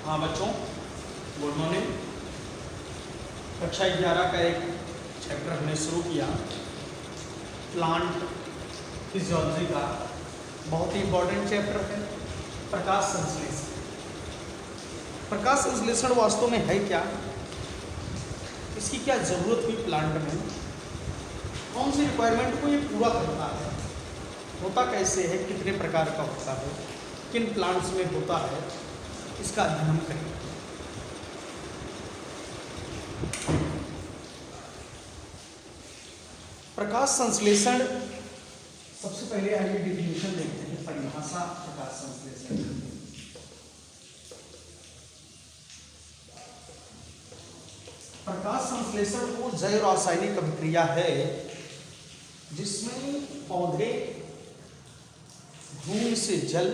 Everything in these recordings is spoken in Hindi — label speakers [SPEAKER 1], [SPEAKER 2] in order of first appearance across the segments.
[SPEAKER 1] हाँ बच्चों, गुड मॉर्निंग। कक्षा 11 का एक चैप्टर हमने शुरू किया, प्लांट फिजियोलॉजी का। बहुत ही इम्पोर्टेंट चैप्टर है प्रकाश संश्लेषण। प्रकाश संश्लेषण वास्तव में है क्या, इसकी क्या ज़रूरत हुई प्लांट में, कौन सी रिक्वायरमेंट को ये पूरा करता है, होता कैसे है, कितने प्रकार का होता है, किन प्लांट्स में होता है, इसका अध्ययन हम करेंगे। प्रकाश संश्लेषण, सबसे पहले आइए डेफिनेशन देखते हैं, परिभाषा प्रकाश संश्लेषण। प्रकाश संश्लेषण वो जैव रासायनिक अभिक्रिया है जिसमें पौधे भूमि से जल,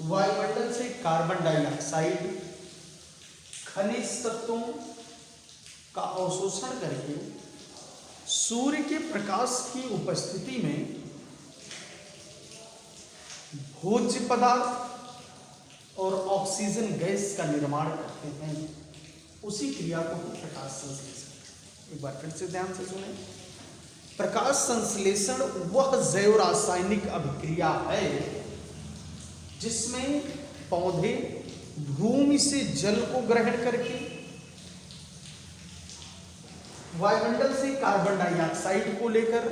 [SPEAKER 1] वायुमंडल से कार्बन डाइऑक्साइड, खनिज तत्वों का अवशोषण करके सूर्य के प्रकाश की उपस्थिति में भोज्य पदार्थ और ऑक्सीजन गैस का निर्माण करते हैं। उसी क्रिया को हम प्रकाश संश्लेषण। एक बार फिर से ध्यान से सुने, प्रकाश संश्लेषण वह जैव रासायनिक अभिक्रिया है जिसमें पौधे भूमि से जल को ग्रहण करके वायुमंडल से कार्बन डाइऑक्साइड को लेकर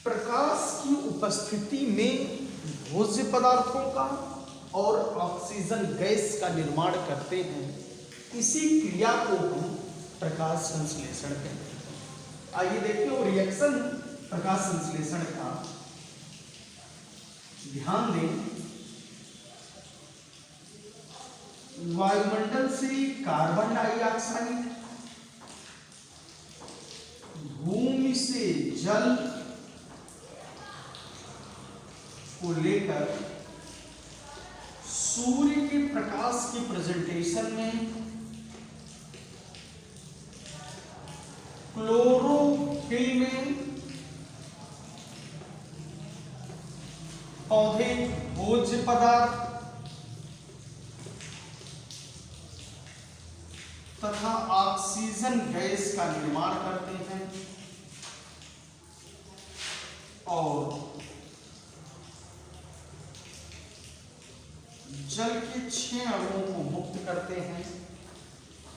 [SPEAKER 1] प्रकाश की उपस्थिति में भोज्य पदार्थों का और ऑक्सीजन गैस का निर्माण करते हैं। इसी क्रिया को हम प्रकाश संश्लेषण कहते हैं। आइए देखिए वो रिएक्शन प्रकाश संश्लेषण का, ध्यान दें। वायुमंडल से कार्बन डाइऑक्साइड, भूमि से जल को लेकर सूर्य के प्रकाश की प्रेजेंटेशन में क्लोरोफिल में पौधे भोज्य पदार्थ तथा ऑक्सीजन गैस का निर्माण करते हैं और जल के 6 अणुओं को मुक्त करते हैं।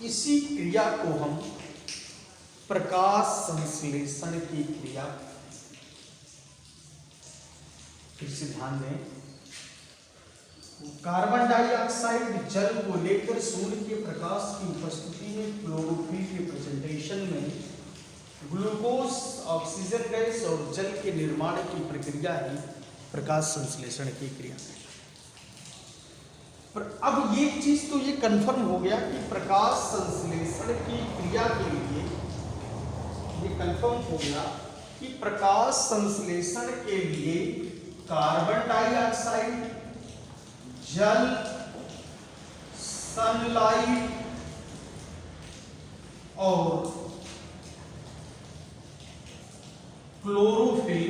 [SPEAKER 1] इसी क्रिया को हम प्रकाश संश्लेषण की क्रिया, फिर से ध्यान दें। कार्बन डाइऑक्साइड जल को लेकर सूर्य के प्रकाश की उपस्थिति में क्लोरोफिल के प्रेजेंटेशन में ग्लूकोज, ऑक्सीजन गैस और जल के निर्माण की प्रक्रिया ही प्रकाश संश्लेषण की क्रिया है। पर अब ये चीज तो ये कंफर्म हो गया कि प्रकाश संश्लेषण की क्रिया के लिए ये कंफर्म हो गया कि प्रकाश संश्लेषण के लिए कार्बन डाइऑक्साइड, जल, सनलाइट और क्लोरोफिल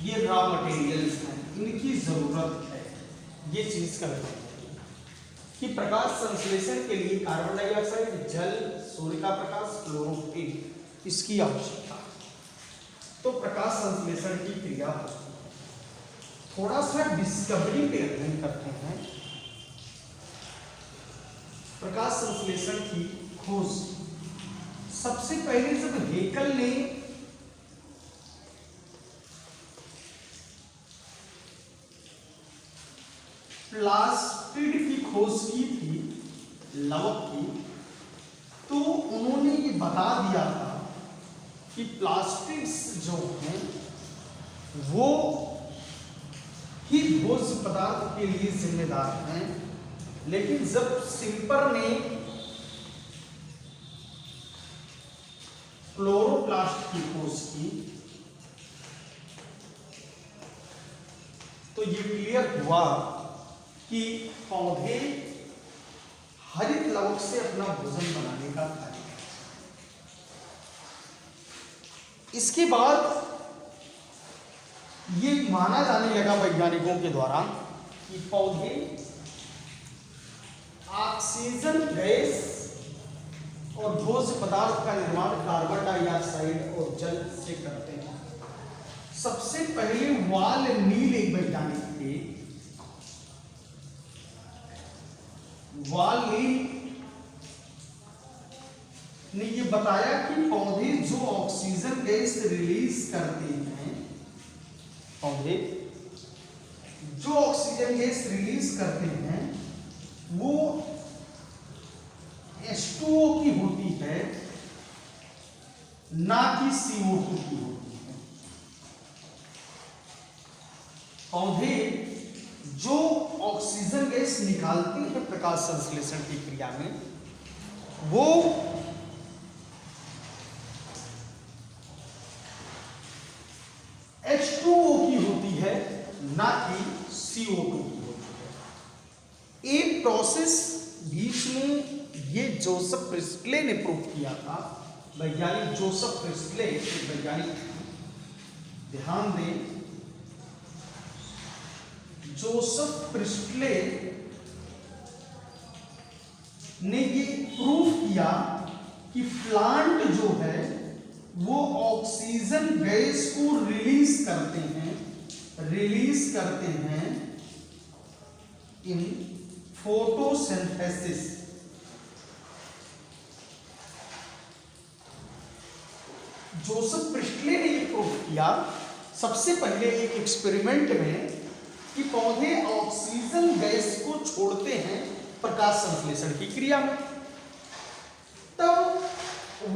[SPEAKER 1] ये रॉ मटेरियल्स हैं, इनकी जरूरत है। ये चीज का कि प्रकाश संश्लेषण के लिए कार्बन डाइऑक्साइड, जल, सूर्य का प्रकाश, क्लोरोफिल, इसकी आवश्यकता है। तो प्रकाश संश्लेषण की क्रिया होती है। थोड़ा सा डिस्कवरी पे अध्ययन करते हैं। प्रकाश संश्लेषण की खोज सबसे पहले जब हेकल ने प्लास्टिड की खोज की थी, लवक की, तो उन्होंने ये बता दिया था कि प्लास्टिड्स जो हैं वो ही भोज्य पदार्थ के लिए जिम्मेदार हैं। लेकिन जब सिम्पर ने क्लोरोप्लास्ट की खोज की तो ये क्लियर हुआ कि पौधे हरित लवक से अपना भोजन बनाने का कार्य इसके बाद ये माना जाने लगा वैज्ञानिकों के द्वारा कि पौधे ऑक्सीजन गैस और भोज्य पदार्थ का निर्माण कार्बन डाइऑक्साइड और जल से करते हैं। सबसे पहले वाल नील एक वैज्ञानिक थे। वाल नील ने ये बताया कि पौधे जो ऑक्सीजन गैस रिलीज करते हैं, पौधे जो ऑक्सीजन गैस रिलीज करते हैं वो H2O की होती है, ना कि CO2 की होती है। पौधे जो ऑक्सीजन गैस निकालते हैं प्रकाश संश्लेषण की क्रिया में, वो H2O की होती है, ना कि CO2 की होती है। एक प्रोसेस बीच में ये जोसेफ प्रिस्टले ने प्रूव किया था। वैज्ञानिक जोसेफ प्रिस्टले वैज्ञानिक, ध्यान दें, जोसेफ प्रिस्टले ने ये प्रूव किया कि प्लांट जो है वो ऑक्सीजन गैस को रिलीज करते हैं इन फोटोसिंथेसिस। जोसेफ प्रिस्टले ने ये प्रूव किया सबसे पहले एक एक्सपेरिमेंट में कि पौधे ऑक्सीजन गैस को छोड़ते हैं प्रकाश संश्लेषण की क्रिया में। तब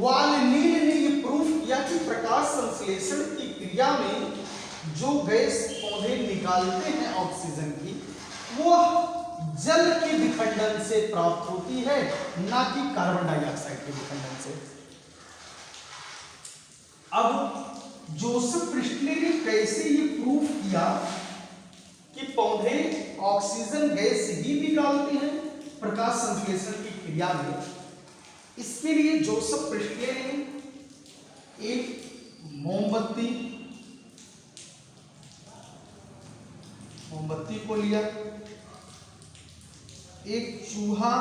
[SPEAKER 1] वाल नील ने ये प्रूव किया कि प्रकाश संश्लेषण की क्रिया में जो गैस पौधे निकालते हैं ऑक्सीजन की, वो जल के विखंडन से प्राप्त होती है, ना कि कार्बन डाइऑक्साइड के विखंडन से। अब जोसेफ प्रिस्टले ने कैसे ये प्रूव किया कि पौधे ऑक्सीजन गैस ही निकालते हैं प्रकाश संश्लेषण की क्रिया में, इसके लिए जोसेफ प्रिस्टले ने एक मोमबत्ती को लिया, एक चूहा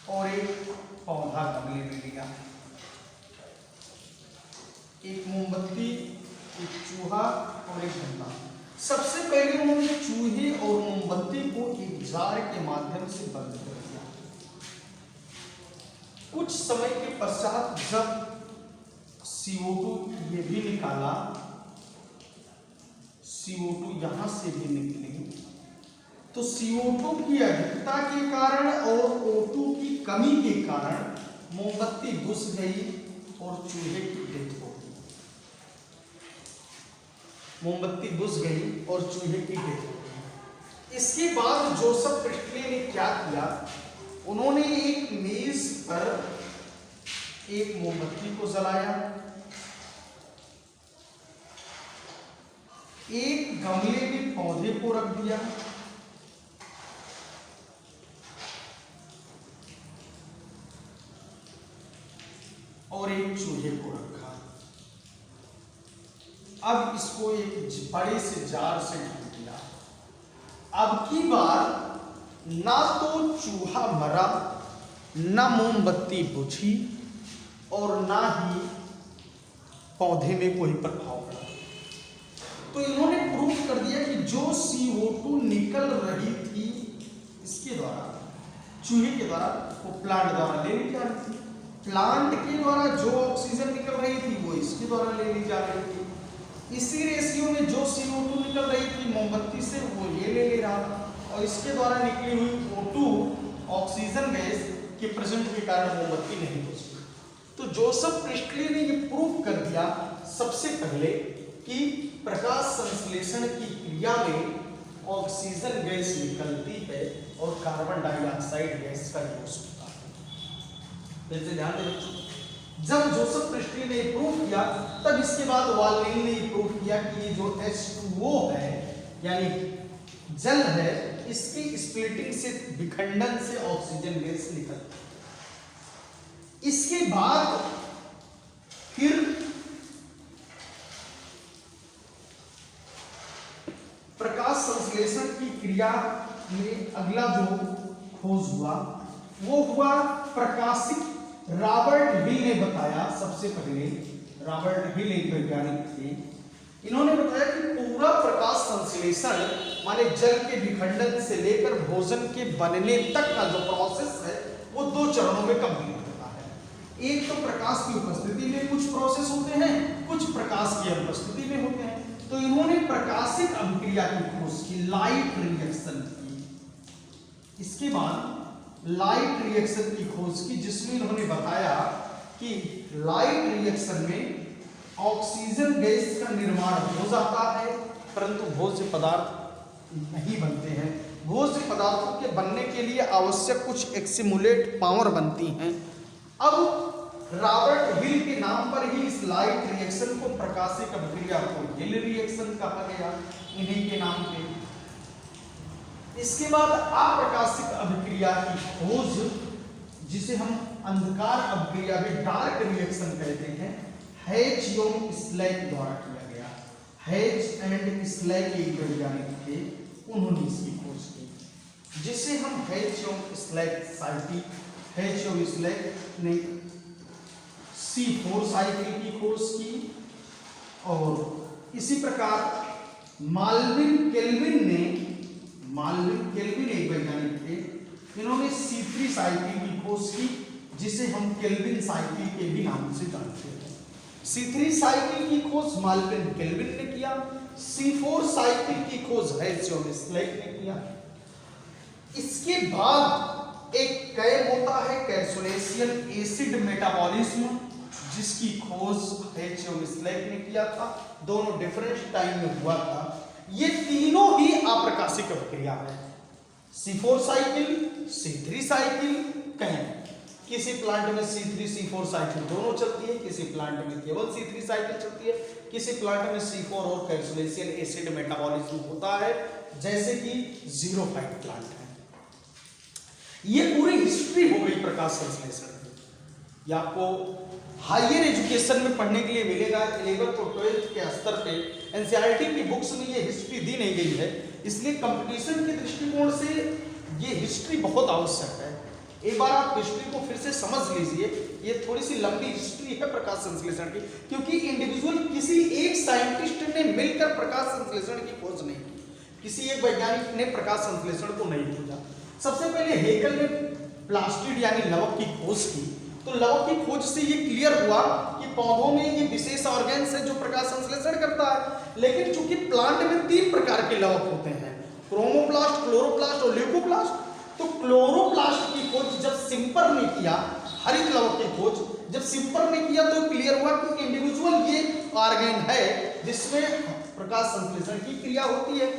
[SPEAKER 1] और एक पौधा गमले में लिया। एक मोमबत्ती, एक चूहा और एक गमला। सबसे पहले उन्होंने चूहे और मोमबत्ती को एक जार के माध्यम से बंद कर दिया। कुछ समय के पश्चात जब CO2 ये भी निकाला, CO2 यहां से भी निकली, तो CO2 की अधिकता के कारण और O2 की कमी के कारण मोमबत्ती बुझ गई और चूहे की डेथ हो गई। मोमबत्ती बुझ गई और चूहे की डेथ हो गई। इसके बाद जोसेफ प्रिस्टले ने क्या किया, उन्होंने एक मेज पर एक मोमबत्ती को जलाया, एक गमले में पौधे को रख दिया और एक चूहे को रखा। अब इसको एक बड़े से जार से ढक दिया। अब की बार ना तो चूहा मरा, ना मोमबत्ती बुझी और ना ही पौधे में कोई प्रभाव पड़ा। तो इन्होंने प्रूव कर दिया कि जो CO2 निकल रही थी इसके द्वारा, चूहे के द्वारा, वो प्लांट द्वारा ले ली जा रही थी। प्लांट के द्वारा जो ऑक्सीजन निकल रही थी वो इसके द्वारा ले ली जा रही थी। इसी रेशियो में जो CO2 निकल रही थी मोमबत्ती से, वो ये ले रहा था, और इसके द्वारा निकली हुई O2 ऑक्सीजन गैस के प्रेजेंट के कारण मोमबत्ती नहीं बुझी। तो जोसेफ प्रिस्टले ने ये प्रूव कर दिया सबसे पहले कि प्रकाश संश्लेषण की क्रिया में ऑक्सीजन गैस निकलती है और कार्बन डाइऑक्साइड गैस का यूज होता है। फिर से ध्यान दें, जब जोसेफ प्रिस्टले ने प्रूव किया, तब इसके बाद वाल नील ने प्रूव किया कि ये जो H2O है यानी जल है, इसकी स्प्लिटिंग से, विखंडन से ऑक्सीजन गैस निकलती है। इसके बाद फिर प्रकाश संश्लेषण की क्रिया में अगला जो खोज हुआ वो हुआ प्रकाशिक। रॉबर्ट हिल ने बताया, सबसे पहले रॉबर्ट हिल एक वैज्ञानिक थे, इन्होंने बताया कि पूरा प्रकाश संश्लेषण माने जल के विखंडन से लेकर भोजन के बनने तक का जो प्रोसेस है वो 2 चरणों में कंप्लीट होता है। एक तो प्रकाश की उपस्थिति में कुछ प्रोसेस होते हैं, कुछ प्रकाश की अनुपस्थिति में होते हैं। तो इन्होंने प्रकाशिक अभिक्रिया की खोज की, लाइट रिएक्शन की। इसके बाद लाइट रिएक्शन की खोज की, जिसमें इन्होंने बताया कि लाइट रिएक्शन में ऑक्सीजन गैस का निर्माण हो जाता है, परंतु भोज्य पदार्थ नहीं बनते हैं। भोज्य पदार्थों के बनने के लिए आवश्यक कुछ एक्सिमुलेट पावर बनती हैं। अब रॉबर्ट हिल के नाम पर ही इस लाइट रिएक्शन को, प्रकाशिक अभिक्रिया को हिल रिएक्शन कहा गया, इन्हीं के नाम पे। इसके बाद अप्रकाशिक अभिक्रिया की खोज, जिसे हम अंधकार अभिक्रिया में डार्क रिएक्शन कहते हैं, हेच योंग स्लैक द्वारा किया गया। हेच एंड स्लैक एक वैज्ञानिक थे, उन्होंने इसकी खोज की, जिसे हम हेच योंग स्लैक साइकिल, हेच योंग स्लैक ने C4 साइकिल की खोज की। और इसी प्रकार माल्विन केल्विन एक वैज्ञानिक थे, इन्होंने C3 साइकिल की खोज की, जिसे हम केल्विन साइकिल के भी नाम से जानते हैं। C3 साइकिल की खोज माल्विन केल्विन ने किया, C4 साइकिल की खोज हेच योंग स्लैक ने किया। इसके बाद एक कैम होता है, कैल्सोनेशियन एसिड मेटाबॉलिज्म, जिसकी खोज हेच योंग स्लैक ने किया था। दोनों डिफरेंट टाइम में हुआ था। ये तीनों ही अप्रकाशिक अभिक्रिया है, C4 cycle, C3 cycle, CAM. किसी प्लांट में C3 C4 साइकिल दोनों चलती है, किसी प्लांट में केवल C3 साइकिल चलती है, किसी प्लांट में C4 और कैल्सोनेशियन एसिड मेटाबॉलिज्म होता है, जैसे कि ज़ीरोफाइट प्लांट है। ये पूरी हिस्ट्री हो गई प्रकाश संश्लेषण की। ये आपको हायर एजुकेशन में पढ़ने के लिए मिलेगा। 11th और 12th के स्तर पे एनसीईआरटी की बुक्स में ये हिस्ट्री दी नहीं गई है, इसलिए कंपटीशन के दृष्टिकोण से ये हिस्ट्री बहुत आवश्यक है। एक बार आप हिस्ट्री को फिर से समझ लीजिए। ये थोड़ी सी लंबी हिस्ट्री है प्रकाश संश्लेषण की, क्योंकि इंडिविजुअल किसी एक साइंटिस्ट ने मिलकर प्रकाश संश्लेषण की खोज नहीं की, किसी एक वैज्ञानिक ने प्रकाश संश्लेषण को नहीं खोजा। सबसे पहले हेगल ने प्लास्टिड यानी लवक की खोज की, तो लवक की खोज से ये क्लियर हुआ कि पौधों में ये विशेष ऑर्गेन्स है जो प्रकाश संश्लेषण करता है। लेकिन चूंकि प्लांट में 3 प्रकार के लवक होते हैं, क्रोमोप्लास्ट, क्लोरोप्लास्ट और ल्यूकोप्लास्ट, तो क्लोरोप्लास्ट की खोज जब सिम्पर ने किया, हरित लवक की खोज जब सिम्पर ने किया, तो क्लियर हुआ कि इंडिविजुअल ये ऑर्गेन है जिसमें प्रकाश संश्लेषण की क्रिया होती है।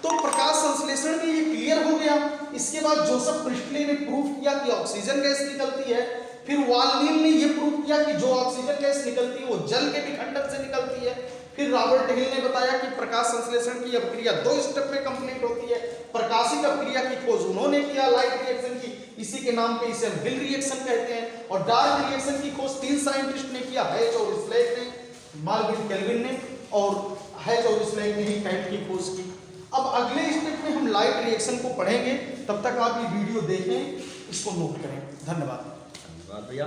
[SPEAKER 1] तो प्रकाश संश्लेषण में ये क्लियर हो गया। इसके बाद जोसेफ प्रिस्टले ने प्रूफ किया कि ऑक्सीजन गैस निकलती है। फिर वाल्नील ने ये प्रूफ किया कि जो ऑक्सीजन गैस निकलती है वो जल के विखंडन से निकलती है। फिर रॉबर्ट हिल ने बताया कि प्रकाश संश्लेषण की अभिक्रिया 2 स्टेप में कंप्लीट होती है। प्रकाशिक अभिक्रिया की खोज उन्होंने किया, लाइट रिएक्शन की, इसी के नाम पे इसे हम हिल रिएक्शन कहते हैं। और डार्क रिएक्शन की खोज 3 साइंटिस्ट ने किया, हेच और स्लैक ने, माल्विन केल्विन ने, और हेच और स्लैक ने ही कैम की खोज की। अब अगले स्टेप में हम लाइट रिएक्शन को पढ़ेंगे, तब तक आप ये वीडियो देखें, इसको नोट करें। धन्यवाद।
[SPEAKER 2] धन्यवाद भैया।